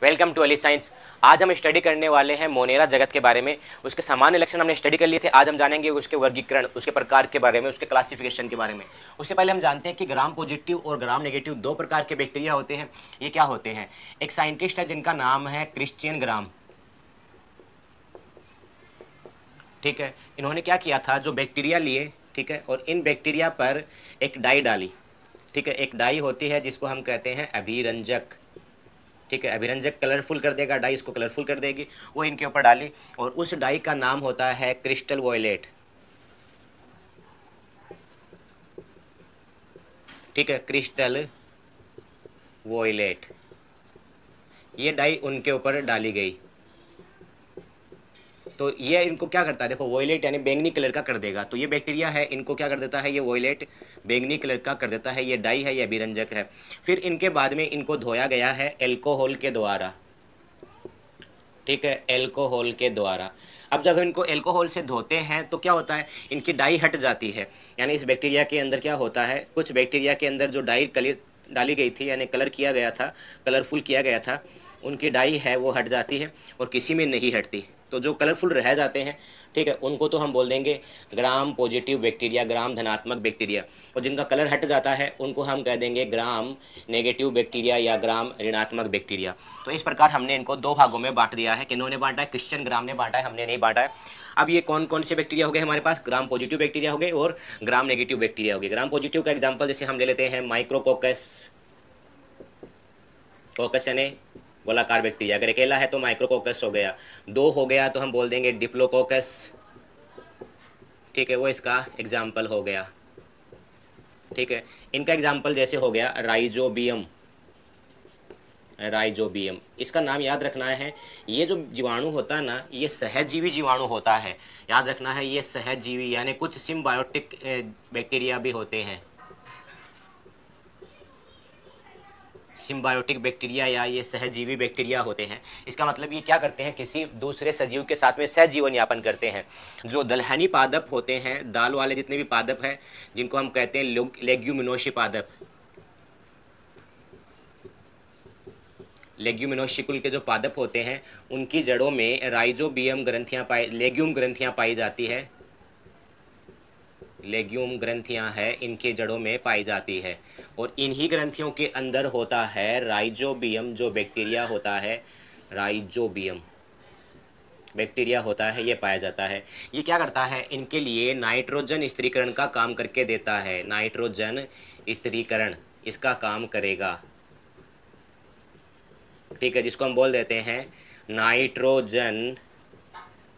Welcome to Ali science. आज हम study करने वाले हैं मोनेरा जगत के बारे में। उसके सामान्य लक्षण हमने स्टडी कर लिए थे। आज हम जानेंगे उसके वर्गीकरण, उसके प्रकार के बारे में, उसके क्लासिफिकेशन के बारे में। उससे पहले हम जानते हैं कि ग्राम पॉजिटिव और ग्राम नेगेटिव दो प्रकार के बैक्टीरिया होते हैं। ये क्या होते हैं? एक साइंटिस्ट है जिनका नाम है क्रिश्चियन ग्राम। ठीक है, इन्होंने क्या किया था, जो बैक्टीरिया लिए, ठीक है, और इन बैक्टीरिया पर एक डाई डाली। ठीक है, एक डाई होती है जिसको हम कहते हैं अभिरंजक। ठीक है, अभिरंजक कलरफुल कर देगा, डाई इसको कलरफुल कर देगी। वो इनके ऊपर डाली और उस डाई का नाम होता है क्रिस्टल वॉयलेट। ठीक है, क्रिस्टल वॉयलेट, ये डाई उनके ऊपर डाली गई। तो ये इनको क्या करता है, देखो वॉयलेट यानी बैंगनी कलर का कर देगा। तो ये बैक्टीरिया है, इनको क्या कर देता है, ये वॉयलेट बैंगनी कलर का कर देता है। ये डाई है, ये अभिरंजक है। फिर इनके बाद में इनको धोया गया है एल्कोहल के द्वारा। ठीक है, एल्कोहल के द्वारा। अब जब इनको एल्कोहल से धोते हैं तो क्या होता है, इनकी डाई हट जाती है। यानी इस बैक्टीरिया के अंदर क्या होता है, कुछ बैक्टीरिया के अंदर जो डाई डाली गई थी, यानी कलर किया गया था, कलरफुल किया गया था, उनकी डाई है वो हट जाती है और किसी में नहीं हटती। तो जो कलरफुल रह जाते हैं, ठीक है, उनको तो हम बोल देंगे ग्राम पॉजिटिव बैक्टीरिया, ग्राम धनात्मक बैक्टीरिया। और जिनका कलर हट जाता है उनको हम कह देंगे ग्राम नेगेटिव बैक्टीरिया या ग्राम ऋणात्मक बैक्टीरिया। तो इस प्रकार हमने इनको दो भागों में बांट दिया है। किन्होंने बांटा है? क्रिश्चियन ग्राम ने बांटा है, हमने नहीं बांटा है। अब ये कौन कौन से बैक्टीरिया हो गए हमारे पास? ग्राम पॉजिटिव बैक्टीरिया हो गए और ग्राम नेगेटिव बैक्टीरिया हो गए। ग्राम पॉजिटिव का एग्जाम्पल जैसे हम ले लेते हैं माइक्रोकोकस। कोकस यानी गोलाकार बैक्टीरिया, अगर अकेला है तो माइक्रोकोकस हो गया, दो हो गया तो हम बोल देंगे डिप्लोकोकस। ठीक है, वो इसका एग्जाम्पल हो गया। ठीक है, इनका एग्जाम्पल जैसे हो गया राइजोबियम। राइजोबियम, इसका नाम याद रखना है। ये जो जीवाणु होता है ना, ये सहजीवी जीवाणु होता है। याद रखना है, ये सहजीवी, यानी कुछ सिम्बायोटिक बैक्टीरिया भी होते हैं। सिम्बायोटिक बैक्टीरिया या ये सहजीवी बैक्टीरिया होते हैं। इसका मतलब ये क्या करते हैं, किसी दूसरे सजीव के साथ में सहजीवन यापन करते हैं। जो दलहनी पादप होते हैं, दाल वाले जितने भी पादप हैं, जिनको हम कहते हैं लेग्यूमिनोशी पादप, लेग्यूमिनोशी कुल के जो पादप होते हैं, उनकी जड़ों में राइजोबियम ग्रंथियां पाई, लेग्यूम ग्रंथियां पाई जाती है। लेग्यूम ग्रंथियां है, इनके जड़ों में पाई जाती है। और इन्हीं ग्रंथियों के अंदर होता है राइजोबियम, जो बैक्टीरिया होता है, राइजोबियम बैक्टीरिया होता है, ये पाया जाता है। ये क्या करता है, इनके लिए नाइट्रोजन स्थिरीकरण का काम करके देता है। नाइट्रोजन स्थिरीकरण इसका काम करेगा। ठीक है, जिसको हम बोल देते हैं नाइट्रोजन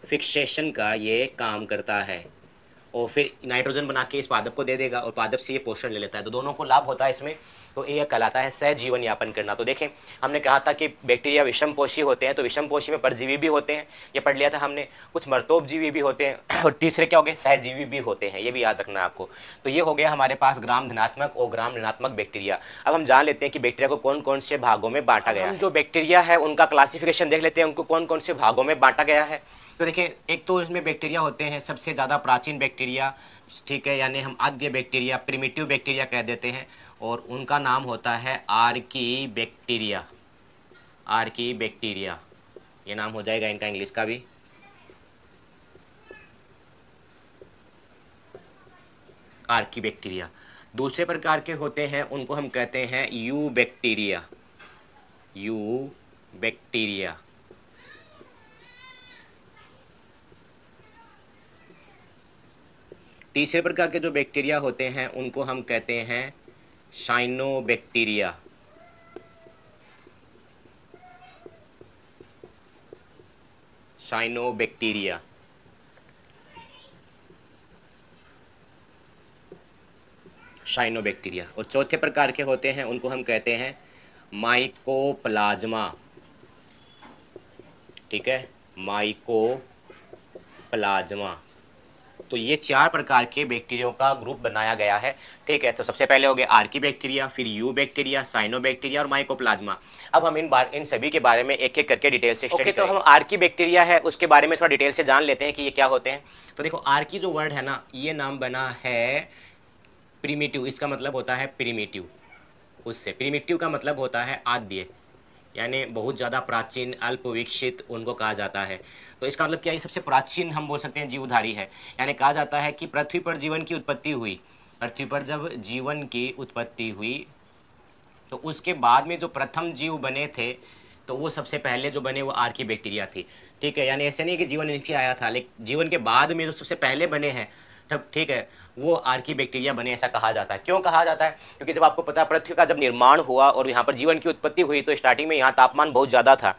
फिक्सेशन का ये काम करता है। और फिर नाइट्रोजन बना के इस पादप को दे देगा और पादप से ये पोषण ले लेता है। तो दोनों को लाभ होता है इसमें। तो ये कहलाता है सहजीवन यापन करना। तो देखें, हमने कहा था कि बैक्टीरिया विषमपोषी होते हैं, तो विषमपोषी में परजीवी भी होते हैं, ये पढ़ लिया था हमने। कुछ मर्तोपजीवी भी होते हैं और तीसरे क्या हो गए, सहजीवी भी होते हैं। ये भी याद रखना है आपको। तो ये हो गया हमारे पास ग्राम धनात्मक और ग्राम ऋणात्मक बैक्टीरिया। अब हम जान लेते हैं कि बैक्टीरिया को कौन कौन से भागों में बांटा गया है। जो बैक्टीरिया है उनका क्लासिफिकेशन देख लेते हैं, उनको कौन कौन से भागों में बांटा गया है। तो देखिए, एक तो इसमें बैक्टीरिया होते हैं सबसे ज़्यादा प्राचीन बैक्टीरिया, ठीक है, यानी हम आद्य बैक्टीरिया, प्रिमिटिव बैक्टीरिया कह देते हैं, और उनका नाम होता है आर्की बैक्टीरिया। आर्की बैक्टीरिया, ये नाम हो जाएगा इनका इंग्लिश का भी। Archie bacteria. दूसरे प्रकार के होते हैं, उनको हम कहते हैं यू बैक्टीरिया। You bacteria. तीसरे प्रकार के जो बैक्टीरिया होते हैं उनको हम कहते हैं साइनोबैक्टीरिया। साइनोबैक्टीरिया। साइनोबैक्टीरिया। और चौथे प्रकार के होते हैं उनको हम कहते हैं माइकोप्लाज्मा। ठीक है, माइकोप्लाज्मा। तो ये चार प्रकार के बैक्टीरिया का ग्रुप बनाया गया है। ठीक है, तो सबसे पहले हो गए आर्की बैक्टीरिया, फिर यू बैक्टीरिया, साइनोबैक्टीरिया और माइकोप्लाज्मा। अब हम इन सभी के बारे में एक एक करके डिटेल से स्टडी करेंगे। तो हम आर्की बैक्टीरिया है उसके बारे में थोड़ा डिटेल से जान लेते हैं कि ये क्या होते हैं। तो देखो, आर्की जो वर्ड है ना, ये नाम बना है प्रिमिटिव, इसका मतलब होता है प्रिमिटिव। उससे प्रिमिटिव का मतलब होता है आद्य, यानी बहुत ज़्यादा प्राचीन, अल्प विकसित उनको कहा जाता है। तो इसका मतलब क्या है, सबसे प्राचीन हम बोल सकते हैं जीवधारी है। यानी कहा जाता है कि पृथ्वी पर जीवन की उत्पत्ति हुई, पृथ्वी पर जब जीवन की उत्पत्ति हुई तो उसके बाद में जो प्रथम जीव बने थे, तो वो सबसे पहले जो बने वो आर्की बैक्टीरिया थी। ठीक है, यानी ऐसे नहीं कि जीवन नीचे आया था, लेकिन जीवन के बाद में जो सबसे पहले बने हैं, तब ठीक है, वो आर्की बैक्टीरिया बने, ऐसा कहा जाता है। क्यों कहा जाता है? क्योंकि जब आपको पता है पृथ्वी का जब निर्माण हुआ और यहाँ पर जीवन की उत्पत्ति हुई, तो स्टार्टिंग में यहाँ तापमान बहुत ज़्यादा था,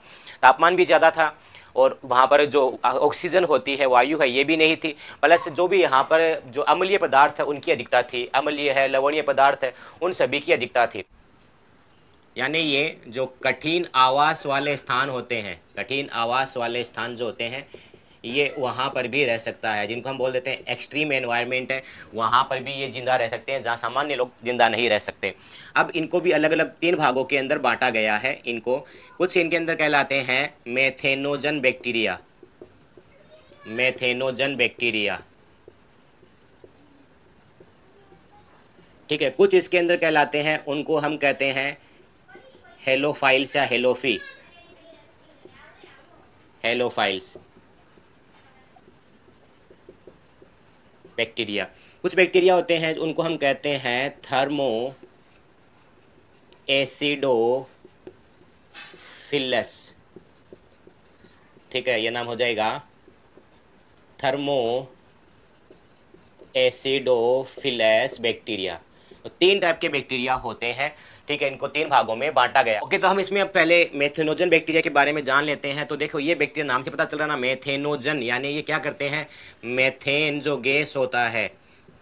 तापमान भी ज़्यादा था, और वहाँ पर जो ऑक्सीजन होती है, वायु है, ये भी नहीं थी। प्लस जो भी यहाँ पर जो अम्लीय पदार्थ है उनकी अधिकता थी, अम्लीय है, लवणीय पदार्थ है, उन सभी की अधिकता थी। यानी ये जो कठिन आवास वाले स्थान होते हैं, कठिन आवास वाले स्थान जो होते हैं, ये वहाँ पर भी रह सकता है, जिनको हम बोल देते हैं एक्सट्रीम एनवायरनमेंट है, वहाँ पर भी ये जिंदा रह सकते हैं, जहाँ सामान्य लोग जिंदा नहीं रह सकते। अब इनको भी अलग अलग 3 भागों के अंदर बांटा गया है इनको। कुछ इनके अंदर कहलाते हैं मेथेनोजन बैक्टीरिया, मेथेनोजन बैक्टीरिया, ठीक है। कुछ इसके अंदर कहलाते हैं, उनको हम कहते हैं हेलोफाइल्स या हेलोफी, हेलोफाइल्स बैक्टीरिया। कुछ बैक्टीरिया होते हैं उनको हम कहते हैं थर्मो एसिडोफिलस, ठीक है, ये नाम हो जाएगा थर्मो एसिडोफिलस बैक्टीरिया। तो 3 टाइप के बैक्टीरिया होते हैं, ठीक है, इनको 3 भागों में बांटा गया। ओके, तो हम इसमें अब पहले मेथेनोजन बैक्टीरिया के बारे में जान लेते हैं। तो देखो, ये बैक्टीरिया नाम से पता चल रहा ना, मेथेनोजन, यानी ये क्या करते हैं, मेथेन जो गैस होता है,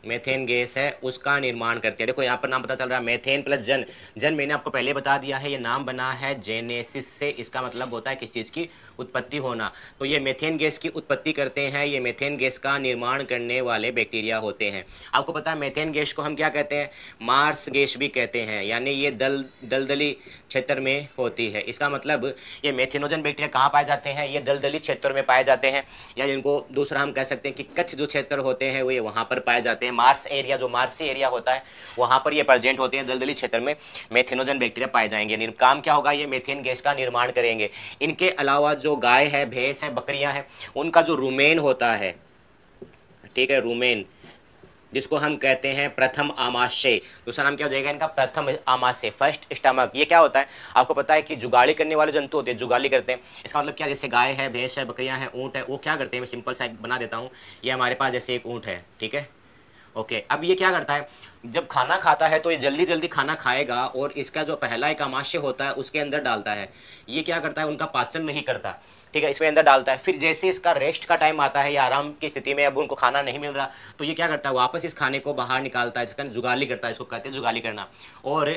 मेथेन गैस है, उसका निर्माण करते हैं। देखो यहाँ पर नाम पता चल रहा है मेथेन प्लस जन, जन मैंने आपको पहले बता दिया है, ये नाम बना है जेनेसिस से, इसका मतलब होता है किस चीज़ की उत्पत्ति होना। तो ये मेथेन गैस की उत्पत्ति करते हैं, ये मेथेन गैस का निर्माण करने वाले बैक्टीरिया होते हैं। आपको पता है मेथेन गैस को हम क्या कहते हैं, मार्स गैस भी कहते हैं, यानी ये दलदली क्षेत्र में होती है। इसका मतलब ये मेथेनोजन बैक्टीरिया कहाँ पाए जाते हैं, ये दलदली क्षेत्र में पाए जाते हैं, या इनको दूसरा हम कह सकते हैं कि कच्छ जो क्षेत्र होते हैं वो ये वहाँ पर पाए जाते हैं। मार्स एरिया, जो मार्सी एरिया होता है, वहाँ पर ये प्रेजेंट होते हैं, दलदली क्षेत्र में मेथेनोजन बैक्टीरिया पाए जाएंगे। काम क्या होगा, ये मेथेन गैस का निर्माण करेंगे। इनके अलावा जो गाय है, भैंस है, बकरियां हैं, उनका जो रूमेन होता है, ठीक है, रूमेन, जिसको हम कहते हैं प्रथम आमाशय, दूसरा नाम क्या हो जाएगा इनका, प्रथम आमाशय, फर्स्ट स्टमक। ये क्या होता है, आपको पता है कि जुगाली करने वाले जंतु होते हैं, जुगाली करते हैं। इसका मतलब क्या, जैसे गाय है, भैंस है, बकरियां हैं, ऊँट है, वो क्या करते हैं, मैं सिंपल सा बना देता हूँ। ये हमारे पास जैसे एक ऊँट है, ठीक है, ओके। अब ये क्या करता है, जब खाना खाता है तो ये जल्दी जल्दी खाना खाएगा और इसका जो पहला एक आमाशय होता है उसके अंदर डालता है। ये क्या करता है, उनका पाचन नहीं करता, ठीक है, इसमें अंदर डालता है। फिर जैसे इसका रेस्ट का टाइम आता है या आराम की स्थिति में, अब उनको खाना नहीं मिल रहा, तो ये क्या करता है, वापस इस खाने को बाहर निकालता है, इसका जुगाली करता है, इसको कहते हैं जुगाली करना। और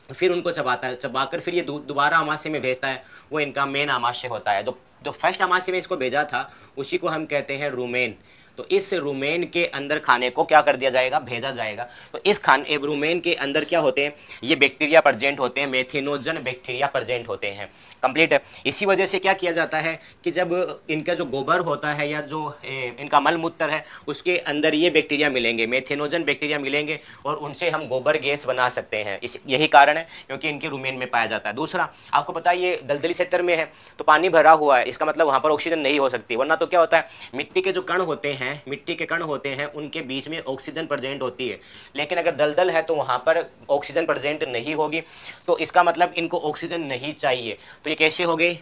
फिर उनको चबाता है, चबाकर फिर ये दोबारा आमाशय में भेजता है, वो इनका मेन आमाशय होता है। जो फर्स्ट आमाशय में इसको भेजा था उसी को हम कहते हैं रूमेन। तो इस रूमेन के अंदर खाने को क्या कर दिया जाएगा, भेजा जाएगा। तो इस रूमेन के अंदर क्या होते हैं, ये बैक्टीरिया प्रेजेंट होते हैं, मेथेनोजन बैक्टीरिया प्रेजेंट होते हैं। कंप्लीट है। इसी वजह से क्या किया जाता है कि जब इनका जो गोबर होता है या जो इनका मल मूत्र है उसके अंदर ये बैक्टीरिया मिलेंगे, मेथेनोजन बैक्टीरिया मिलेंगे, और उनसे हम गोबर गैस बना सकते हैं। यही कारण है क्योंकि इनके रूमेन में पाया जाता है। दूसरा, आपको पता है ये दलदली क्षेत्र में है तो पानी भरा हुआ है, इसका मतलब वहाँ पर ऑक्सीजन नहीं हो सकती, वरना तो क्या होता है, मिट्टी के जो कण होते हैं, मिट्टी के कण होते हैं, उनके बीच में ऑक्सीजन प्रेजेंट होती है। लेकिन अगर दलदल है तो वहाँ पर ऑक्सीजन प्रेजेंट नहीं होगी, तो इसका मतलब इनको ऑक्सीजन नहीं चाहिए। तो ये कैसे हो गए,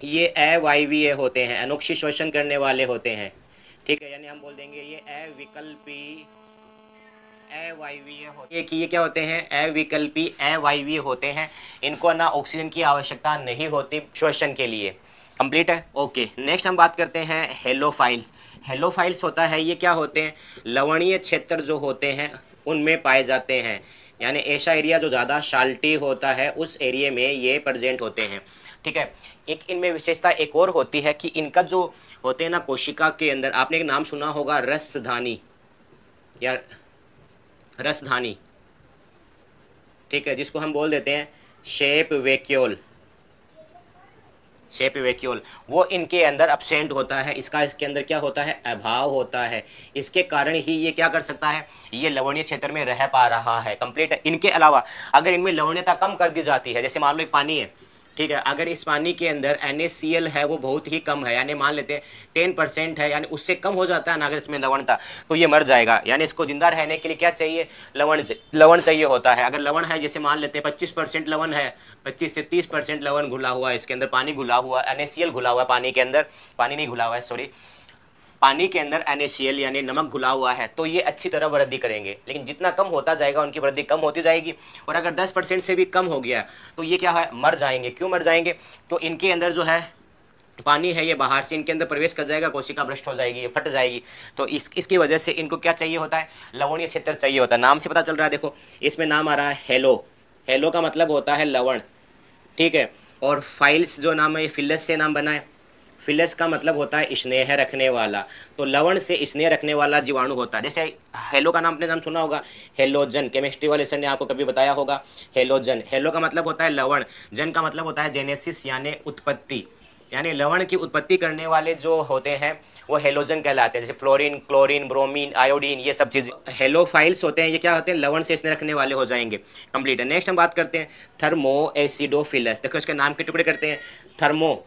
ये अवायवीय होते हैं, अनोक्षी श्वसन करने वाले होते हैं, ठीक है, यानी हम बोल देंगे ये अविकल्पी अवायवीय होते हैं। कि ये क्या होते हैं, अविकल्पी अवायवीय होते हैं, इनको ना ऑक्सीजन की आवश्यकता नहीं होती श्वसन के लिए। कंप्लीट है, ओके। नेक्स्ट हम बात करते हैं हेलोफाइल्स। हेलोफाइल्स होता है, ये क्या होते हैं, लवणीय क्षेत्र जो होते हैं उनमें पाए जाते हैं, यानी ऐसा एरिया जो ज़्यादा साल्टी होता है उस एरिया में ये प्रेजेंट होते हैं, ठीक है। एक इनमें विशेषता एक और होती है कि इनका जो होते हैं ना कोशिका के अंदर, आपने एक नाम सुना होगा रसधानी या रसधानी, ठीक है, जिसको हम बोल देते हैं शेप वैक्यूल, शेप वैक्यूल, वो इनके अंदर अब्सेंट होता है। इसके अंदर क्या होता है, अभाव होता है। इसके कारण ही ये क्या कर सकता है, ये लवणीय क्षेत्र में रह पा रहा है। कंप्लीट है। इनके अलावा अगर इनमें लवणीयता कम कर दी जाती है, जैसे मान लो एक पानी है, ठीक है। अगर इस पानी के अंदर NaCl है वो बहुत ही कम है, यानी मान लेते हैं 10% है, यानी उससे कम हो जाता है ना अगर इसमें लवणता, तो ये मर जाएगा। यानी इसको जिंदा रहने के लिए क्या चाहिए, लवण चाहिए होता है। अगर लवण है, जैसे मान लेते हैं 25% लवण है, 25 से 30% लवण घुला हुआ है इसके अंदर, पानी घुला हुआ, NaCl घुला हुआ है पानी के अंदर, पानी नहीं घुला हुआ है सॉरी, पानी के अंदर NaCl यानी नमक घुला हुआ है, तो ये अच्छी तरह वृद्धि करेंगे। लेकिन जितना कम होता जाएगा उनकी वृद्धि कम होती जाएगी। और अगर 10% से भी कम हो गया तो ये क्या है, मर जाएंगे। क्यों मर जाएंगे, तो इनके अंदर जो है पानी है ये बाहर से इनके अंदर प्रवेश कर जाएगा, कोशिका भ्रष्ट हो जाएगी, ये फट जाएगी। तो इसकी वजह से इनको क्या चाहिए होता है, लवणीय क्षेत्र चाहिए होता है। नाम से पता चल रहा है, देखो इसमें नाम आ रहा है हेलो, हेलो का मतलब होता है लवण, ठीक है। और फाइल्स जो नाम है ये फिलस से नाम बना है, फिलस का मतलब होता है स्नेह रखने वाला, तो लवण से स्नेह रखने वाला जीवाणु होता है। जैसे हेलो का नाम आपने नाम सुना होगा, हेलोजन, केमिस्ट्री वाले सर ने आपको कभी बताया होगा हेलोजन। हेलो का मतलब होता है लवण, जन का मतलब होता है जेनेसिस यानी उत्पत्ति, यानी लवण की उत्पत्ति करने वाले जो होते हैं वो हेलोजन कहलाते हैं। जैसे फ्लोरीन, क्लोरीन, ब्रोमीन, आयोडीन, ये सब चीज़ हेलोफाइल्स होते हैं। ये क्या होते हैं, लवण से स्नेह रखने वाले हो जाएंगे। कंप्लीट है। नेक्स्ट हम बात करते हैं थर्मो एसिडोफिलस। देखो इसके नाम के टुकड़े करते हैं, थर्मो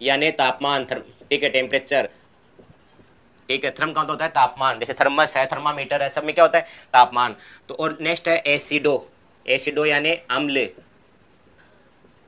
यानी तापमान, ठीक है, टेम्परेचर, ठीक है। थर्म का मतलब होता है तापमान, जैसे थर्मस है, थर्मामीटर है, सब में क्या होता है तापमान। तो और नेक्स्ट है एसिडो, एसिडो यानी अम्ल,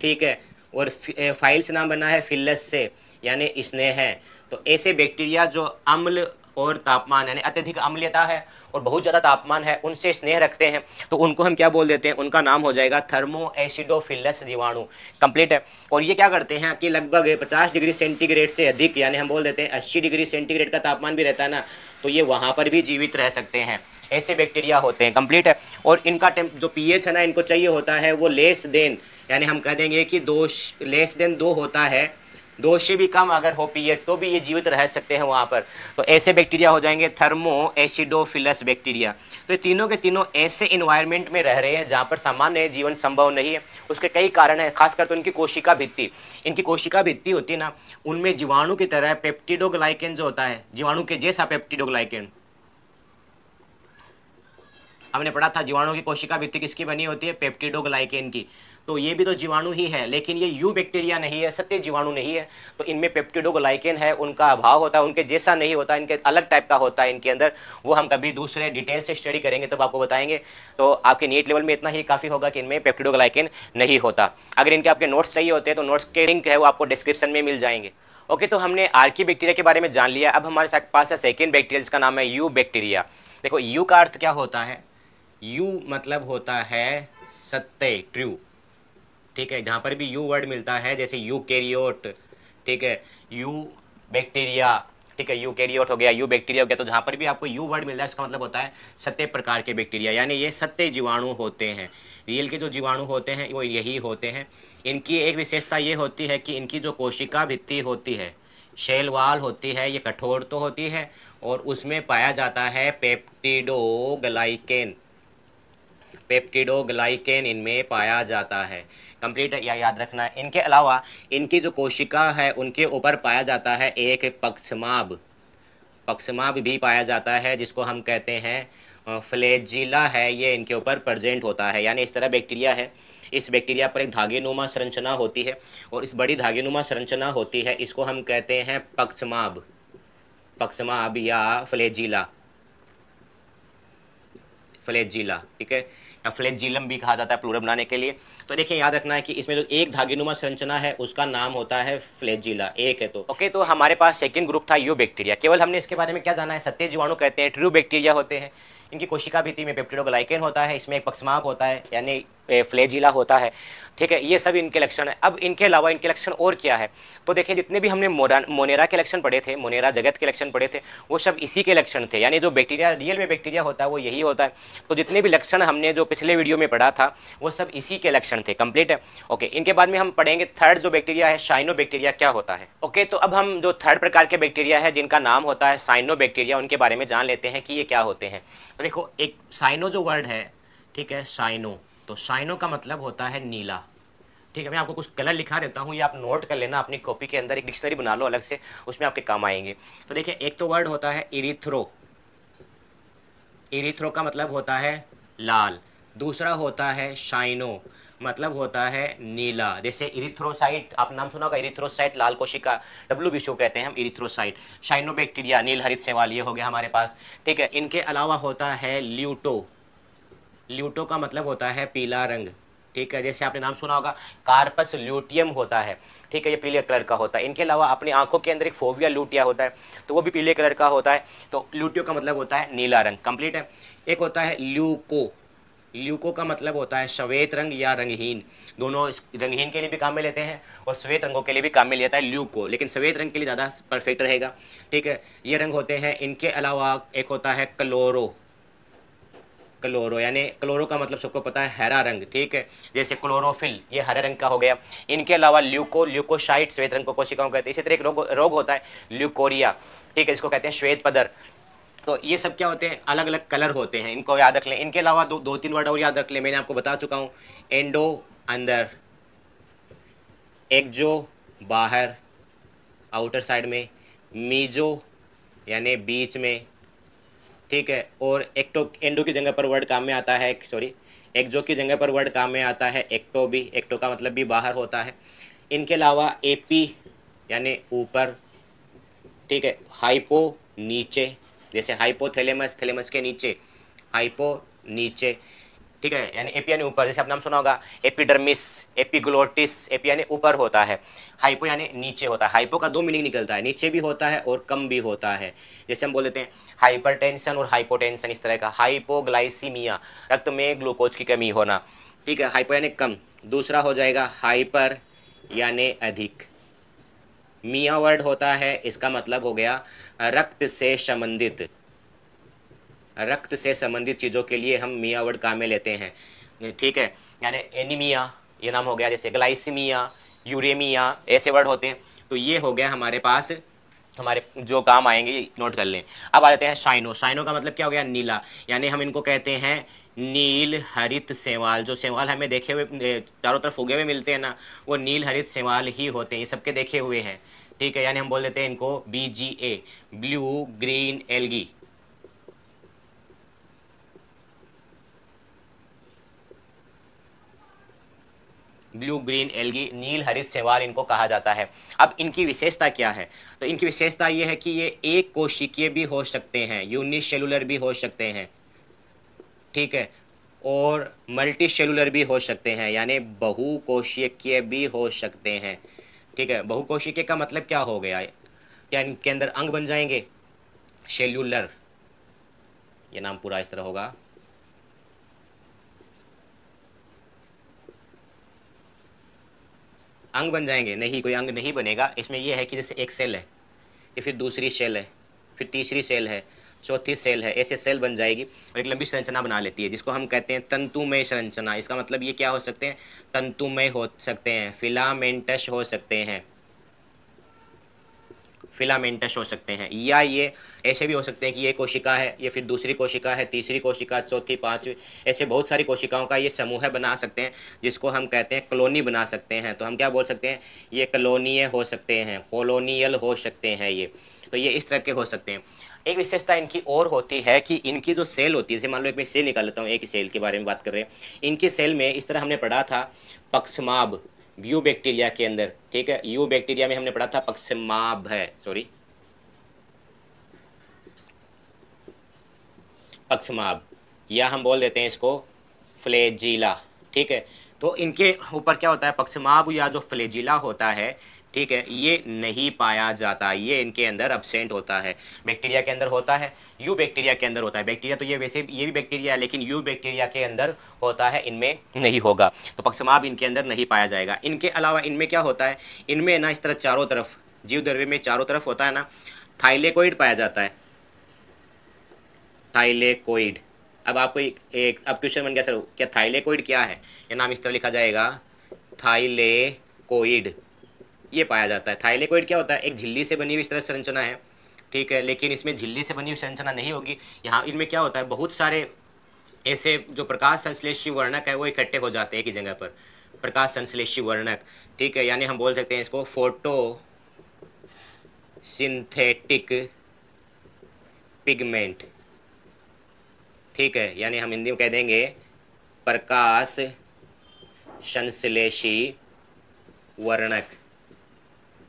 ठीक है। और फाइल से नाम बना है फिलस से यानी स्नेह है। तो ऐसे बैक्टीरिया जो अम्ल और तापमान यानी अत्यधिक अम्लीयता है और बहुत ज़्यादा तापमान है उनसे स्नेह रखते हैं, तो उनको हम क्या बोल देते हैं, उनका नाम हो जाएगा थर्मो एसिडोफिलस जीवाणु। कंप्लीट है। और ये क्या करते हैं कि लगभग 50 डिग्री सेंटीग्रेड से अधिक, यानी हम बोल देते हैं 80 डिग्री सेंटीग्रेड का तापमान भी रहता है ना, तो ये वहाँ पर भी जीवित रह सकते हैं। ऐसे बैक्टीरिया होते हैं। कंप्लीट है। और इनका जो पीएच है ना, इनको चाहिए होता है वो लेस देन, यानी हम कह देंगे कि लेस देन 2 होता है, 2 से भी कम अगर हो पीएच तो भी ये जीवित रह सकते हैं वहाँ पर। तो ऐसे बैक्टीरिया हो जाएंगे थर्मो एसिडोफिलस बैक्टीरिया। तो ये तीनों के तीनों ऐसे इन्वायरमेंट में रह रहे हैं जहाँ पर सामान्य जीवन संभव नहीं है। उसके कई कारण हैं, खासकर तो इनकी कोशिका भित्ति, इनकी कोशिका भित्ति होती है ना, उनमें जीवाणु की तरह पेप्टिडोग्लाइकेन जो होता है, जीवाणु के जैसा पेप्टिडोग्लाइकेन, हमने पढ़ा था जीवाणु की कोशिका भित्ति किसकी बनी होती है, पेप्टिडोग्लाइकेन की। तो ये भी तो जीवाणु ही है, लेकिन ये यू बैक्टीरिया नहीं है, सत्य जीवाणु नहीं है। तो इनमें पेप्टिडोग्लाइकेन है, उनका अभाव होता है, उनके जैसा नहीं होता, इनके अलग टाइप का होता है इनके अंदर। वो हम कभी दूसरे डिटेल से स्टडी करेंगे तब आपको बताएंगे। तो आपके नीट लेवल में इतना ही काफ़ी होगा कि इनमें पेप्टिडोग्लाइकेन नहीं होता। अगर इनके आपके नोट्स चाहिए होते हैं तो नोट्स के लिंक है वो आपको डिस्क्रिप्शन में मिल जाएंगे। ओके, तो हमने आर्की बैक्टीरिया के बारे में जान लिया। अब हमारे पास है सेकेंड बैक्टीरिया जिसका नाम है यू बैक्टीरिया। देखो यू का अर्थ क्या होता है, यू मतलब होता है सत्य, ट्रू, ठीक है। जहाँ पर भी यू वर्ड मिलता है, जैसे यूकैरियोट, ठीक है, यू बैक्टीरिया, ठीक है, यूकैरियोट हो गया, यू बैक्टीरिया हो गया, तो जहाँ पर भी आपको यू वर्ड मिलता है इसका मतलब होता है सत्य प्रकार के बैक्टीरिया, यानी ये सत्य जीवाणु होते हैं। रियल के जो जीवाणु होते हैं वो यही होते हैं। इनकी एक विशेषता ये होती है कि इनकी जो कोशिका भित्ति होती है, शेल वाल होती है, ये कठोर तो होती है और उसमें पाया जाता है पेप्टिडोग्लाइकेन, पेप्टिडोग्लाइकेन इनमें पाया जाता है। कंप्लीट है, या याद रखना है। इनके अलावा इनकी जो कोशिका है उनके ऊपर पाया जाता है एक पक्षमाभ, पक्षमाभ भी पाया जाता है जिसको हम कहते हैं फ्लैजिला है, ये इनके ऊपर प्रेजेंट होता है। यानी इस तरह बैक्टीरिया है, इस बैक्टीरिया पर एक धागेनुमा संरचना होती है और इस बड़ी धागेनुमा संरचना होती है, इसको हम कहते हैं पक्षमाभ, पक्षमाभ या फ्लैजिला, फ्लैजिला, ठीक है, या फ्लैजिलम भी कहा जाता है प्लूरल बनाने के लिए। तो देखिए याद रखना है कि इसमें जो एक धागेनुमा संरचना है उसका नाम होता है फ्लैजिला, एक है तो। ओके, तो हमारे पास सेकंड ग्रुप था यू बैक्टीरिया। केवल हमने इसके बारे में क्या जाना है, सत्य जीवाणु कहते हैं, ट्रू बैक्टीरिया होते हैं। इनकी कोशिका भित्ति में पेप्टिडोग्लाइकेन होता है, इसमें एक पक्षमाभ होता है यानी फ्लैजिला होता है, ठीक है। ये सब इनके लक्षण है। अब इनके अलावा इनके लक्षण और क्या है, तो देखिए जितने भी हमने मोनेरा के लक्षण पढ़े थे, मोनेरा जगत के लक्षण पढ़े थे, वो सब इसी के लक्षण थे। यानी जो बैक्टीरिया रियल में बैक्टीरिया होता है वो यही होता है। तो जितने भी लक्षण हमने जो पिछले वीडियो में पढ़ा था वो सब इसी के लक्षण थे। कंप्लीट है। ओके, इनके बाद में हम पढ़ेंगे थर्ड जो बैक्टीरिया है, साइनो बैक्टीरिया क्या होता है। ओके, तो अब हम जो थर्ड प्रकार के बैक्टीरिया है जिनका नाम होता है साइनो बैक्टीरिया, उनके बारे में जान लेते हैं कि ये क्या होते हैं। तो देखो एक साइनो जो वर्ड है, ठीक है, साइनो, तो साइनो का मतलब होता है नीला, ठीक है। मैं आपको कुछ कलर लिखा देता हूँ, ये आप नोट कर लेना अपनी कॉपी के अंदर, एक डिक्शनरी बना लो अलग से, उसमें आपके काम आएंगे। तो देखिए एक तो वर्ड होता है इरिथ्रो, इरिथ्रो का मतलब होता है लाल। दूसरा होता है शाइनो, मतलब होता है नीला। जैसे इरिथ्रोसाइट, आप नाम सुना होगा इरिथ्रोसाइट, लाल कोशिका, WBC कहते हैं हम इरिथ्रोसाइट। साइनोबैक्टीरिया, नील हरित शैवाल, ये हो गया हमारे पास। ठीक है, इनके अलावा होता है ल्यूटो। ल्यूटो का मतलब होता है पीला रंग। ठीक है, जैसे आपने नाम सुना होगा कार्पस ल्यूटियम होता है। ठीक है, ये पीले कलर का होता है। इनके अलावा अपनी आंखों के अंदर एक फोविया लूटिया होता है, तो वो भी पीले कलर का होता है। तो ल्यूटियो का मतलब होता है नीला रंग। कंप्लीट है। एक होता है ल्यूको। ल्यूको का मतलब होता है श्वेत रंग या रंगहीन। दोनों रंगहीन के लिए भी काम में लेते हैं और श्वेत रंगों के लिए भी काम में लेता है ल्यूको, लेकिन श्वेत रंग के लिए ज़्यादा परफेक्ट रहेगा। ठीक है, ये रंग होते हैं। इनके अलावा एक होता है क्लोरो। क्लोरो यानी क्लोरो का मतलब सबको पता है हरा रंग। ठीक है, जैसे क्लोरोफिल, ये हरे रंग का हो गया। इनके अलावा ल्यूको, ल्यूकोसाइट श्वेत रंग को कोशिकाओं कहते हैं। इसी तरह एक रोग होता है ल्यूकोरिया। ठीक है, इसको कहते हैं श्वेत पदर। तो ये सब क्या होते हैं, अलग अलग कलर होते हैं, इनको याद रख लें। इनके अलावा दो तीन वर्ड और याद रख लें, मैंने आपको बता चुका हूँ। एंडो अंदर, एक्जो बाहर आउटर साइड में, मीजो यानी बीच में। ठीक है, और एक्टो, एंडो की जगह पर वर्ड काम में आता है, सॉरी एक्जो की जगह पर वर्ड काम में आता है एक्टो भी। एक्टो का मतलब भी बाहर होता है। इनके अलावा एपी यानी ऊपर। ठीक है, हाइपो नीचे, जैसे हाइपोथैलेमस, थैलेमस के नीचे, हाइपो नीचे। ठीक है, यानी एपी यानी ऊपर। जैसे आप नाम सुना होगा एपिडर्मिस, एपिग्लोटिस। एपी यानी ऊपर होता है, हाइपो यानी नीचे होता है। हाइपो का दो मीनिंग निकलता है, नीचे भी होता है और कम भी होता है। जैसे हम बोल देते हैं हाइपरटेंशन और हाइपोटेंशन, इस तरह का। हाइपोग्लाइसीमिया, रक्त में ग्लूकोज की कमी होना। ठीक है, हाइपो यानी कम। दूसरा हो जाएगा हाइपर यानी अधिक। मिया वर्ड होता है, इसका मतलब हो गया रक्त से संबंधित। रक्त से संबंधित चीज़ों के लिए हम मिया वर्ड काम में लेते हैं। ठीक है, यानी एनीमिया ये नाम हो गया। जैसे ग्लाइसीमिया, यूरेमिया, ऐसे वर्ड होते हैं। तो ये हो गया हमारे पास, हमारे जो काम आएंगे नोट कर लें। अब आ जाते हैं साइनो। साइनो का मतलब क्या हो गया, नीला। यानी हम इनको कहते हैं नील हरित शैवाल। जो शैवाल हमें देखे हुए चारों तरफ उगे हुए मिलते हैं ना, वो नील हरित शैवाल ही होते हैं, ये सबके देखे हुए हैं। ठीक है, यानी हम बोल देते हैं इनको BGA, blue green algae. Blue green algae, नील हरित शैवाल इनको कहा जाता है। अब इनकी विशेषता क्या है, तो इनकी विशेषता ये है कि ये एक कोशिकीय भी हो सकते हैं, यूनिसेलुलर भी हो सकते हैं। ठीक है, और मल्टी सेलुलर भी हो सकते हैं, यानी बहुकोशिकीय भी हो सकते हैं। ठीक है, बहुकोशिकीय का मतलब क्या हो गया, क्या इनके अंदर अंग बन जाएंगे, सेल्यूलर, ये नाम पूरा इस तरह होगा। अंग बन जाएंगे, नहीं, कोई अंग नहीं बनेगा। इसमें यह है कि जैसे एक सेल है, ये फिर दूसरी सेल है, फिर तीसरी सेल है, चौथी सेल है, ऐसे सेल बन जाएगी और एक लंबी संरचना बना लेती है, जिसको हम कहते हैं तंतुमय संरचना। इसका मतलब ये क्या हो सकते हैं, तंतुमय हो सकते हैं, फिलामेंटस हो सकते हैं, फिलामेंटस हो सकते हैं। या ये ऐसे भी हो सकते हैं कि ये कोशिका है, ये फिर दूसरी कोशिका है, तीसरी कोशिका, चौथी, पांचवी, ऐसे बहुत सारी कोशिकाओं का ये समूह बना सकते हैं, जिसको हम कहते हैं कॉलोनी बना सकते हैं। तो हम क्या बोल सकते हैं, ये कॉलोनीय हो सकते हैं, कॉलोनियल हो सकते हैं ये। तो ये इस तरह के हो सकते हैं। एक विशेषता इनकी और होती है कि इनकी जो सेल होती है, जैसे मान लो एक मैं सेल निकाल लेता हूँ, एक ही सेल के बारे में बात कर रहे हैं। इनकी सेल में इस तरह हमने पढ़ा था पक्षमाभ, यू बैक्टीरिया के अंदर। ठीक है, यू बैक्टीरिया में हमने पढ़ा था पक्षमाभ है, सॉरी पक्षमाभ, या हम बोल देते हैं इसको फ्लेजिला। ठीक है, तो इनके ऊपर क्या होता है, पक्षमाभ या जो फ्लेजिला होता है, ठीक है, ये नहीं पाया जाता, ये इनके अंदर अब्सेंट होता है। बैक्टीरिया के अंदर होता है, यू बैक्टीरिया के अंदर होता है। बैक्टीरिया तो ये वैसे ये भी बैक्टीरिया है, लेकिन यू बैक्टीरिया के अंदर होता है, इनमें नहीं होगा। तो पक्षमाभ इनके अंदर नहीं पाया जाएगा। इनके अलावा इनमें क्या होता है, इनमें ना इस तरह चारों तरफ, जीव द्रव्य में चारों तरफ होता है ना, थाइलेकोइड पाया जाता है, थाइलेकोइड। अब आपको एक अब क्वेश्चन बन गया सर, क्या थाइलेकोइड क्या है, ये नाम इस तरह लिखा जाएगा थाइलेकोइड, ये पाया जाता है। थाइलेकोइड क्या होता है, एक झिल्ली से बनी हुई इस तरह संरचना है। ठीक है, लेकिन इसमें झिल्ली से बनी हुई संरचना नहीं होगी। यहाँ इनमें क्या होता है, बहुत सारे ऐसे जो प्रकाश संश्लेषी वर्णक है वो इकट्ठे हो जाते हैं एक ही जगह पर, प्रकाश संश्लेषी वर्णक। ठीक है, यानी हम बोल सकते हैं इसको फोटो सिंथेटिक पिगमेंट। ठीक है, यानी हम हिंदी में कह देंगे प्रकाश संश्लेषी वर्णक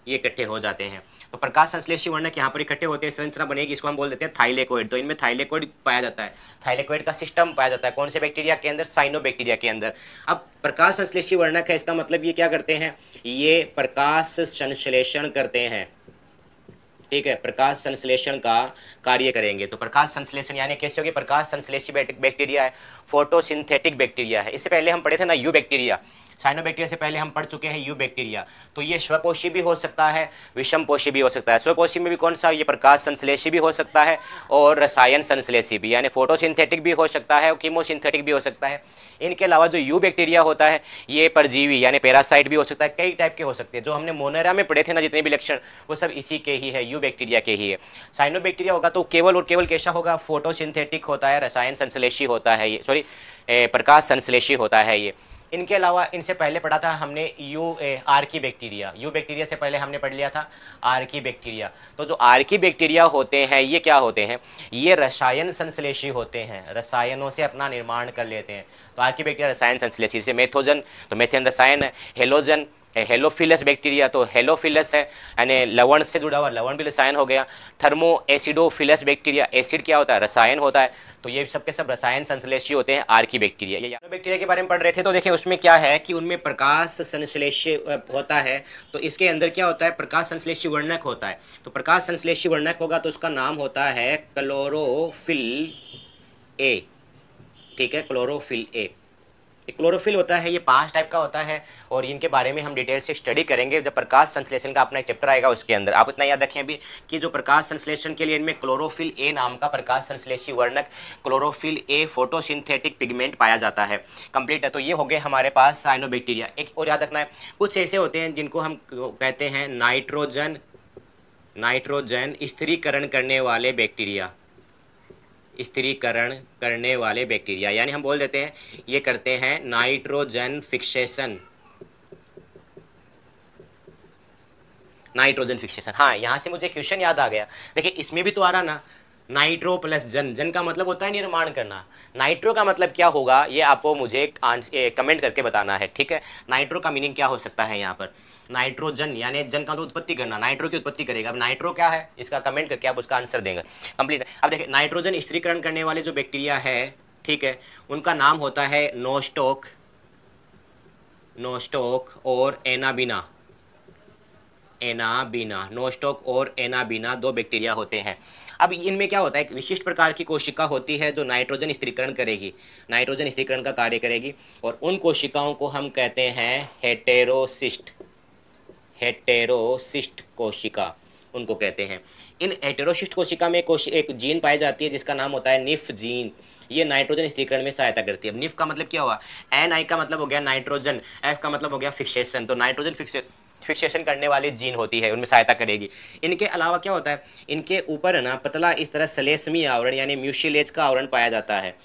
ये इकट्ठे हो जाते हैं। तो प्रकाश संश्लेषी वर्णक यहाँ पर इकट्ठे होते हैं, संरचना बनेगी, इसको हम बोल देते हैं थाइलेकोइड। तो इनमें थाइलेकोइड पाया जाता है, थाइलेकोइड का सिस्टम पाया जाता है कौन से बैक्टीरिया के अंदर? साइनोबैक्टीरिया के अंदर। अब प्रकाश संश्लेषी वर्णक है, इसका मतलब ये क्या करते हैं? ये प्रकाश संश्लेषण करते हैं, ठीक है, प्रकाश संश्लेषण का कार्य करेंगे। तो प्रकाश संश्लेषण यानी कैसे होगी? प्रकाश संश्लेषी बैक्टीरिया है, फोटोसिंथेटिक बैक्टीरिया है। इससे पहले हम पढ़े थे ना यू बैक्टीरिया, साइनोबैक्टीरिया से पहले हम पढ़ चुके हैं यू बैक्टीरिया। तो ये स्वपोषी भी हो सकता है, विषमपोषी भी हो सकता है। स्वपोषी में भी कौन सा? ये प्रकाश संश्लेषी भी हो सकता है और रसायन संश्लेषी भी, यानी फोटोसिंथेटिक भी हो सकता है और कीमोसिंथेटिक भी हो सकता है। इनके अलावा जो यू बैक्टीरिया होता है ये परजीवी यानी पैरासाइट भी हो सकता है, कई टाइप के हो सकते हैं। जो हमने मोनेरा में पढ़े थे ना जितने भी लक्षण, वो सब इसी के ही है, यू बैक्टीरिया के ही है। साइनोबैक्टीरिया होगा तो केवल और केवल कैसा होगा? फोटोसिंथेटिक होता है, रसायन संश्लेषी होता है ये, सॉरी प्रकाश संश्लेषी होता है ये। इनके अलावा इनसे पहले पढ़ा था हमने आर्की बैक्टीरिया, यू बैक्टीरिया से पहले हमने पढ़ लिया था आर्की बैक्टीरिया। तो जो आर्की बैक्टीरिया होते हैं ये क्या होते हैं? ये रसायन संश्लेषी होते हैं, रसायनों से अपना निर्माण कर लेते हैं। तो आर्की बैक्टीरिया रसायन संश्लेषी, जैसे मेथोजन तो मेथेन रसायन है, हेलोजन हेलोफिलस बैक्टीरिया तो हेलोफिलस है यानी लवण से जुड़ा हुआ, लवण भी रसायन हो गया। थर्मो एसिडोफिलस बैक्टीरिया, एसिड क्या होता है? रसायन होता है। तो ये सब के सब रसायन संश्लेषी होते हैं आर्की बैक्टीरिया। ये बैक्टीरिया के बारे में पढ़ रहे थे, तो देखिए उसमें क्या है कि उनमें प्रकाश संश्लेषी होता है। तो इसके अंदर क्या होता है? प्रकाश संश्लेषी वर्णक होता है। तो प्रकाश संश्लेषी वर्णक होगा तो उसका नाम होता है क्लोरोफिल ए, ठीक है, क्लोरोफिल ए। क्लोरोफिल होता है, ये 5 टाइप का होता है और इनके बारे में हम डिटेल से स्टडी करेंगे जब प्रकाश संश्लेषण का अपना एक चैप्टर आएगा उसके अंदर। आप इतना याद रखें अभी कि जो प्रकाश संश्लेषण के लिए इनमें क्लोरोफिल ए नाम का प्रकाश संश्लेषी वर्णक क्लोरोफिल ए फोटोसिंथेटिक पिगमेंट पाया जाता है। कंप्लीट है। तो ये हो गए हमारे पास साइनोबैक्टीरिया। एक और याद रखना है, कुछ ऐसे होते हैं जिनको हम कहते हैं नाइट्रोजन स्थिरीकरण करने वाले बैक्टीरिया, स्थिरीकरण करने वाले बैक्टीरिया, यानी हम बोल देते हैं ये करते हैं नाइट्रोजन फिक्सेशन, नाइट्रोजन फिक्सेशन। हाँ, यहाँ से मुझे क्वेश्चन याद आ गया, देखिए इसमें भी तो आ रहा ना, नाइट्रो प्लस जन, जन का मतलब होता है निर्माण करना, नाइट्रो का मतलब क्या होगा ये आपको मुझे कमेंट करके बताना है, ठीक है। नाइट्रो का मीनिंग क्या हो सकता है यहाँ पर? नाइट्रोजन यानी जन का तो उत्पत्ति करना, नाइट्रो की उत्पत्ति करेगा। अब नाइट्रो क्या है इसका कमेंट करके आप उसका आंसर देंगे। कंप्लीट। अब देखिए नाइट्रोजन स्थिरीकरण करने वाले जो बैक्टीरिया है, ठीक है, उनका नाम होता है नोस्टोक और एनाबिना। नोस्टोक और एनाबिना 2 बैक्टीरिया होते हैं। अब इनमें क्या होता है, एक विशिष्ट प्रकार की कोशिका होती है जो नाइट्रोजन स्थिरीकरण करेगी, नाइट्रोजन स्थिरीकरण का कार्य करेगी, और उन कोशिकाओं को हम कहते हैं हेटेरोसिस्ट कोशिका, उनको कहते हैं। इन हेटेरोसिस्ट कोशिका में एक जीन पाई जाती है जिसका नाम होता है निफ जीन। ये नाइट्रोजन स्थिरीकरण में सहायता करती है। अब निफ का मतलब क्या हुआ? NI का मतलब हो गया नाइट्रोजन, F का मतलब हो गया फिक्सेशन। तो नाइट्रोजन फिक्सेशन करने वाली जीन होती है, उनमें सहायता करेगी। इनके अलावा क्या होता है, इनके ऊपर है ना पतला इस तरह सलेस्मी आवरण यानी म्यूसिलेज का आवरण पाया जाता है,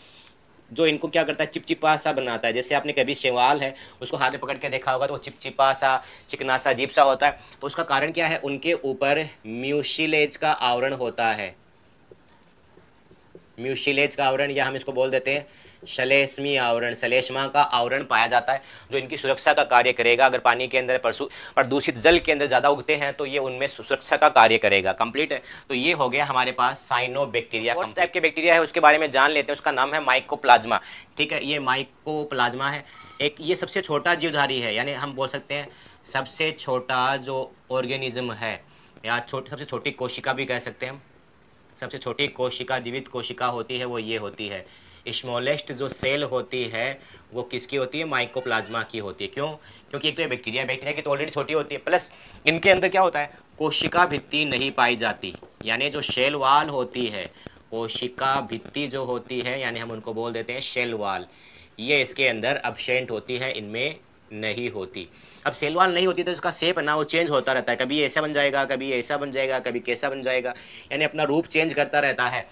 जो इनको क्या करता है, चिपचिपा सा बनाता है। जैसे आपने कभी शैवाल है उसको हाथ में पकड़ के देखा होगा तो वो चिपचिपा सा, चिकना सा, अजीब सा होता है। तो उसका कारण क्या है? उनके ऊपर म्यूसिलेज का आवरण होता है, म्यूसिलेज का आवरण, या हम इसको बोल देते हैं श्लेष्मी आवरण, श्लेष्मा का आवरण पाया जाता है, जो इनकी सुरक्षा का कार्य करेगा। अगर पानी के अंदर प्रदूषित जल के अंदर ज़्यादा उगते हैं तो ये उनमें सुरक्षा का कार्य करेगा। कंप्लीट है। तो ये हो गया हमारे पास साइनोबैक्टीरिया। कौन टाइप के बैक्टीरिया है उसके बारे में जान लेते हैं। उसका नाम है माइकोप्लाज्मा, ठीक है, ये माइकोप्लाज्मा है। एक ये सबसे छोटा जीवधारी है, यानी हम बोल सकते हैं सबसे छोटा जो ऑर्गेनिज्म है, या सबसे छोटी कोशिका भी कह सकते हैं हम। सबसे छोटी कोशिका, जीवित कोशिका होती है वो ये होती है। स्मॉलेस्ट जो सेल होती है वो किसकी होती है? माइकोप्लाज्मा की होती है। क्यों? क्योंकि एक तो ये बैक्टीरिया की तो ऑलरेडी छोटी होती है, प्लस इनके अंदर क्या होता है, कोशिका भित्ति नहीं पाई जाती, यानी जो शेल वाल होती है, कोशिका भित्ति जो होती है, यानी हम उनको बोल देते हैं शेल वाल, ये इसके अंदर एब्सेंट होती है, इनमें नहीं होती। अब सेल वाल नहीं होती तो इसका शेप है ना वो चेंज होता रहता है, कभी ऐसा बन जाएगा, कभी ऐसा बन जाएगा, कभी कैसा बन जाएगा, यानी अपना रूप चेंज करता रहता है,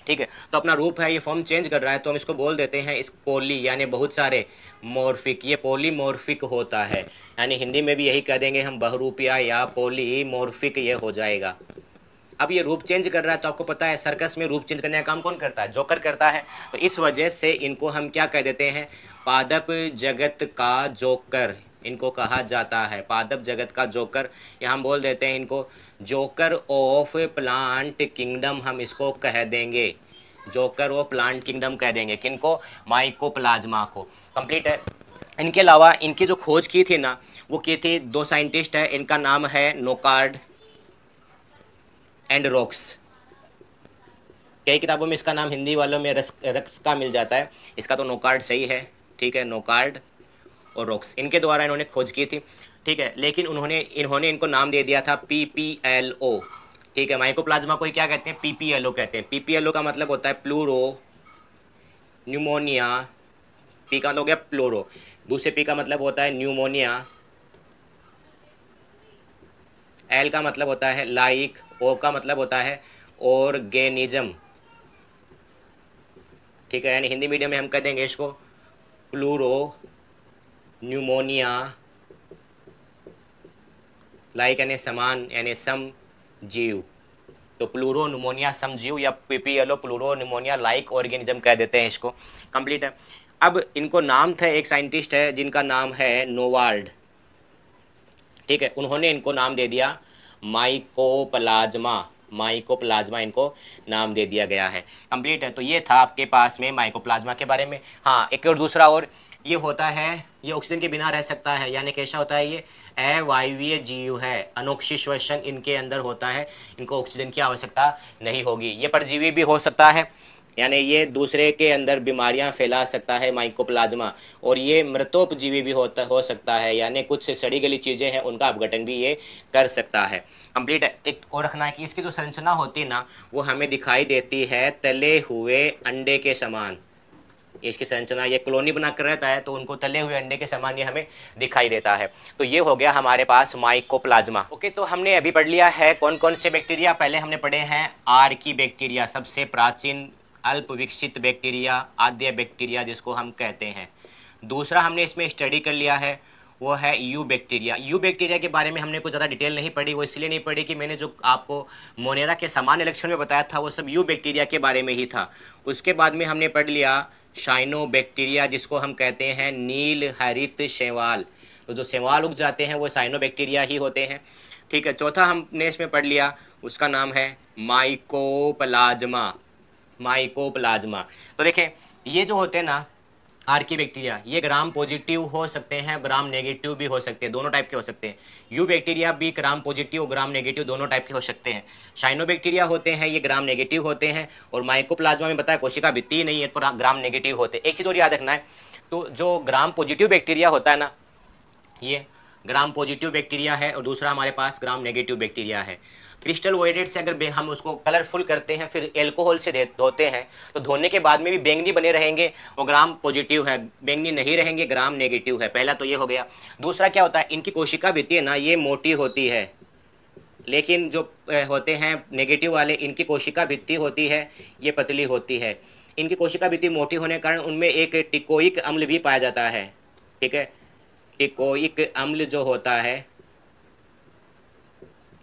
ठीक है। तो अपना रूप है, ये फॉर्म चेंज कर रहा है, तो हम इसको बोल देते हैं इस पोली, यानी बहुत सारे मॉर्फिक, ये पॉलीमॉर्फिक होता है, यानी हिंदी में भी यही कह देंगे हम बहुरूपिया या पॉलीमॉर्फिक ये हो जाएगा। अब ये रूप चेंज कर रहा है, तो आपको पता है सर्कस में रूप चेंज करने का काम कौन करता है? जोकर करता है। तो इस वजह से इनको हम क्या कह देते हैं? पादप जगत का जोकर इनको कहा जाता है, पादप जगत का जोकर, या हम बोल देते हैं इनको जोकर ऑफ प्लांट किंगडम, हम इसको कह देंगे जोकर ऑफ प्लांट किंगडम कह देंगे। किनको? माइकोप्लाज्मा को। कंप्लीट है। इनके अलावा इनकी जो खोज की थी ना, वो की थी 2 साइंटिस्ट है, इनका नाम है नोकार्ड एंड रोक्स। कई किताबों में इसका नाम हिंदी वालों में रक्स का मिल जाता है, इसका तो नोकार्ड सही है, ठीक है, नोकार्ड और रोक्स, इनके द्वारा इन्होंने खोज की थी, ठीक है। लेकिन इन्होंने इनको नाम दे दिया था PPLO, ठीक है। माइकोप्लाज्मा को ही क्या कहते हैं? PPLO कहते हैं। PPLO का मतलब होता है प्लूरो न्यूमोनिया, पी का मतलब हो गया प्लूरो, दूसरे पी का मतलब होता है न्यूमोनिया, एल का मतलब होता है लाइक, ओ का मतलब होता है ऑर्गेनिज्म, ठीक है। यानी हिंदी मीडियम में हम कह देंगे इसको प्लूरो न्यूमोनिया, लाइक यानी समान यानी सम जीव, तो प्लूरो न्यूमोनिया सम जीव या PPLO pleuro pneumonia like organism कह देते हैं इसको। कंप्लीट है। अब इनको नाम था, एक साइंटिस्ट है जिनका नाम है नोवार्ड, ठीक है, उन्होंने इनको नाम दे दिया माइकोप्लाज्मा, माइकोप्लाज्मा इनको नाम दे दिया गया है। कंप्लीट है। तो ये था आपके पास में माइकोप्लाज्मा के बारे में। हाँ, एक और दूसरा और ये होता है, ये ऑक्सीजन के बिना रह सकता है, यानी कैसा होता है? ये अवायवीय जीव है, अनोक्सी श्वसन इनके अंदर होता है, इनको ऑक्सीजन की आवश्यकता नहीं होगी। ये परजीवी भी हो सकता है, यानी ये दूसरे के अंदर बीमारियां फैला सकता है माइकोप्लाज्मा, और ये मृतोपजीवी भी हो सकता है, यानी कुछ सड़ी गली चीज़ें हैं उनका अपघटन भी ये कर सकता है। कंप्लीट है। एक और रखना है कि इसकी जो संरचना होती है ना, वो हमें दिखाई देती है तले हुए अंडे के समान। इसकी संरचना, ये कॉलोनी बनाकर रहता है तो उनको तले हुए अंडे के समान ये हमें दिखाई देता है। तो ये हो गया हमारे पास माइकोप्लाज्मा। ओके, तो हमने अभी पढ़ लिया है कौन कौन से बैक्टीरिया। पहले हमने पढ़े हैं आर्की बैक्टीरिया, सबसे प्राचीन अल्प विकसित बैक्टीरिया, आद्य बैक्टीरिया जिसको हम कहते हैं। दूसरा हमने इसमें स्टडी कर लिया है वो है यू बैक्टीरिया। यू बैक्टीरिया के बारे में हमने कुछ ज़्यादा डिटेल नहीं पढ़ी, वो इसलिए नहीं पढ़ी कि मैंने जो आपको मोनेरा के सामान्य लक्षण में बताया था वो सब यू बैक्टीरिया के बारे में ही था। उसके बाद में हमने पढ़ लिया शाइनो बैक्टीरिया, जिसको हम कहते हैं नील हरित शैवाल, तो जो शैवाल उग जाते हैं वो साइनो बैक्टीरिया ही होते हैं, ठीक है। चौथा हमने इसमें पढ़ लिया, उसका नाम है माइकोप्लाज्मा, माइकोप्लाज्मा। तो देखें, ये जो होते हैं ना आर्की बैक्टीरिया, ये ग्राम पॉजिटिव हो सकते हैं, ग्राम नेगेटिव भी हो सकते हैं, दोनों टाइप के हो सकते हैं। यू बैक्टीरिया भी ग्राम पॉजिटिव ग्राम नेगेटिव दोनों टाइप के हो सकते हैं। शाइनो बैक्टीरिया होते हैं, ये ग्राम नेगेटिव होते हैं, और माइकोप्लाज्मा में बताया कोशिका भित्ति ही नहीं है तो ग्राम नेगेटिव होते हैं। एक चीज़ और याद रखना है, तो जो ग्राम पॉजिटिव बैक्टीरिया होता है ना, ये ग्राम पॉजिटिव बैक्टीरिया है, और दूसरा हमारे पास ग्राम नेगेटिव बैक्टीरिया है। क्रिस्टल वाइडेट से अगर हम उसको कलरफुल करते हैं, फिर एल्कोहल से धोते हैं, तो धोने के बाद में भी बैंगनी बने रहेंगे, वो ग्राम पॉजिटिव है, बैंगनी नहीं रहेंगे, ग्राम नेगेटिव है। पहला तो ये हो गया। दूसरा क्या होता है, इनकी कोशिका भित्ति है ना, ये मोटी होती है, लेकिन जो होते हैं नेगेटिव वाले, इनकी कोशिका भित्ति होती है ये पतली होती है। इनकी कोशिका भित्ति मोटी होने के कारण उनमें एक टिकोइक अम्ल भी पाया जाता है, ठीक है। टिकोइक अम्ल जो होता है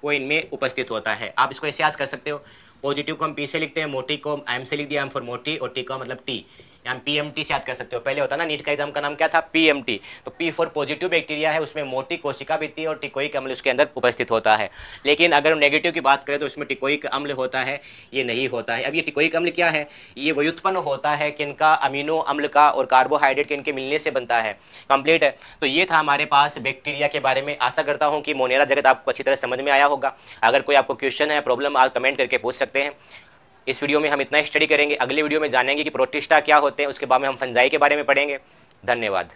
वो इनमें उपस्थित होता है। आप इसको ऐसे याद कर सकते हो, पॉजिटिव को हम पी से लिखते हैं, मोटी को एम से लिख दिया, एम फॉर मोटी, और टी का मतलब टी, हम PMT से याद कर सकते हो। पहले होता ना नीट का एग्जाम का नाम क्या था? PMT। तो P फॉर पॉजिटिव बैक्टीरिया है, उसमें मोटी कोशिका भित्ति और टिकोइक अम्ल उसके अंदर उपस्थित होता है। लेकिन अगर नेगेटिव की बात करें तो इसमें टिकोइक अम्ल होता है, ये नहीं होता है। अब ये टिकोइक अम्ल क्या है? ये व्युत्पन्न होता है किनका? अमीनो अम्ल का और कार्बोहाइड्रेट के इनके मिलने से बनता है। कंप्लीट है। तो ये था हमारे पास बैक्टीरिया के बारे में। आशा करता हूँ कि मोनेरा जगत आपको अच्छी तरह समझ में आया होगा। अगर कोई आपको क्वेश्चन है, प्रॉब्लम, आप कमेंट करके पूछ सकते हैं। इस वीडियो में हम इतना स्टडी करेंगे, अगले वीडियो में जानेंगे कि प्रोटिस्टा क्या होते हैं, उसके बाद में हम फंजाई के बारे में पढ़ेंगे। धन्यवाद।